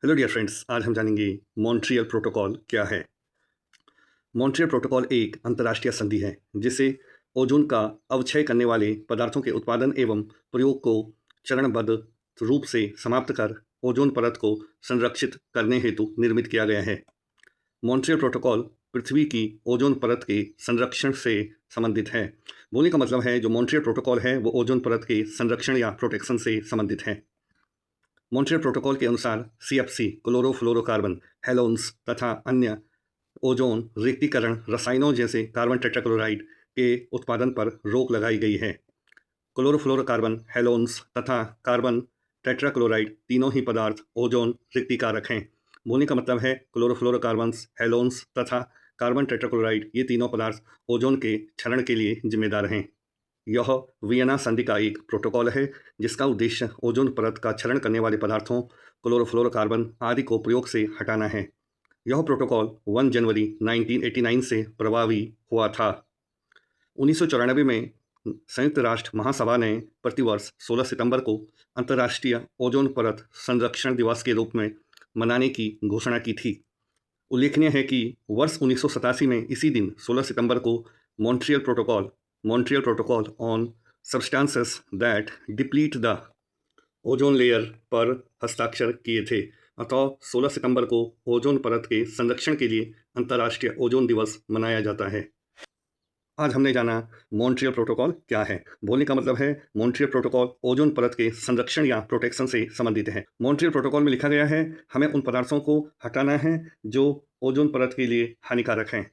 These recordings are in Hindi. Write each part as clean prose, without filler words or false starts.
हेलो डियर फ्रेंड्स, आज हम जानेंगे मॉन्ट्रियल प्रोटोकॉल क्या है। मॉन्ट्रियल प्रोटोकॉल एक अंतर्राष्ट्रीय संधि है जिसे ओजोन का अवक्षय करने वाले पदार्थों के उत्पादन एवं प्रयोग को चरणबद्ध रूप से समाप्त कर ओजोन परत को संरक्षित करने हेतु निर्मित किया गया है। मॉन्ट्रियल प्रोटोकॉल पृथ्वी की ओजोन परत के संरक्षण से संबंधित है। बोलने का मतलब है जो मॉन्ट्रियल प्रोटोकॉल है वो ओजोन परत के संरक्षण या प्रोटेक्शन से संबंधित है। मॉन्ट्रियल प्रोटोकॉल के अनुसार सीएफसी क्लोरोफ्लोरोकार्बन, हेलोन्स तथा अन्य ओजोन रिक्तीकरण रसायनों जैसे कार्बन टेट्राक्लोराइड के उत्पादन पर रोक लगाई गई है। क्लोरोफ्लोरोकार्बन, हेलोन्स तथा कार्बन टेट्राक्लोराइड तीनों ही पदार्थ ओजोन रिक्तिकारक हैं। बोलने का मतलब है क्लोरोफ्लोरोकार्बन्स, हेलोन्स तथा कार्बन टेट्राक्लोराइड ये तीनों पदार्थ ओजोन के क्षरण के लिए जिम्मेदार हैं। यह वियना संधि का एक प्रोटोकॉल है जिसका उद्देश्य ओजोन परत का क्षरण करने वाले पदार्थों क्लोरोफ्लोरोकार्बन आदि को प्रयोग से हटाना है। यह प्रोटोकॉल 1 जनवरी 1989 से प्रभावी हुआ था। 1994 में संयुक्त राष्ट्र महासभा ने प्रतिवर्ष 16 सितंबर को अंतर्राष्ट्रीय ओजोन परत संरक्षण दिवस के रूप में मनाने की घोषणा की थी। उल्लेखनीय है कि वर्ष 1987 में इसी दिन 16 सितंबर को Montreal protocol on substances that deplete the ozone layer पर हस्ताक्षर किए थे। अतः 16 सितंबर को ओजोन परत के संरक्षण के लिए अंतर्राष्ट्रीय ओजोन दिवस मनाया जाता है। आज हमने जाना मॉन्ट्रियल प्रोटोकॉल क्या है। बोलने का मतलब है मॉन्ट्रियल प्रोटोकॉल ओजोन परत के संरक्षण या प्रोटेक्शन से संबंधित है। मॉन्ट्रियल प्रोटोकॉल में लिखा गया है हमें उन पदार्थों को हटाना है जो ओजोन परत के लिए हानिकारक हैं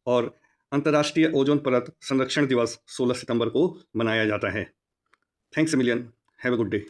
और अंतर्राष्ट्रीय ओजोन परत संरक्षण दिवस 16 सितंबर को मनाया जाता है। Thanks a million. Have a good day.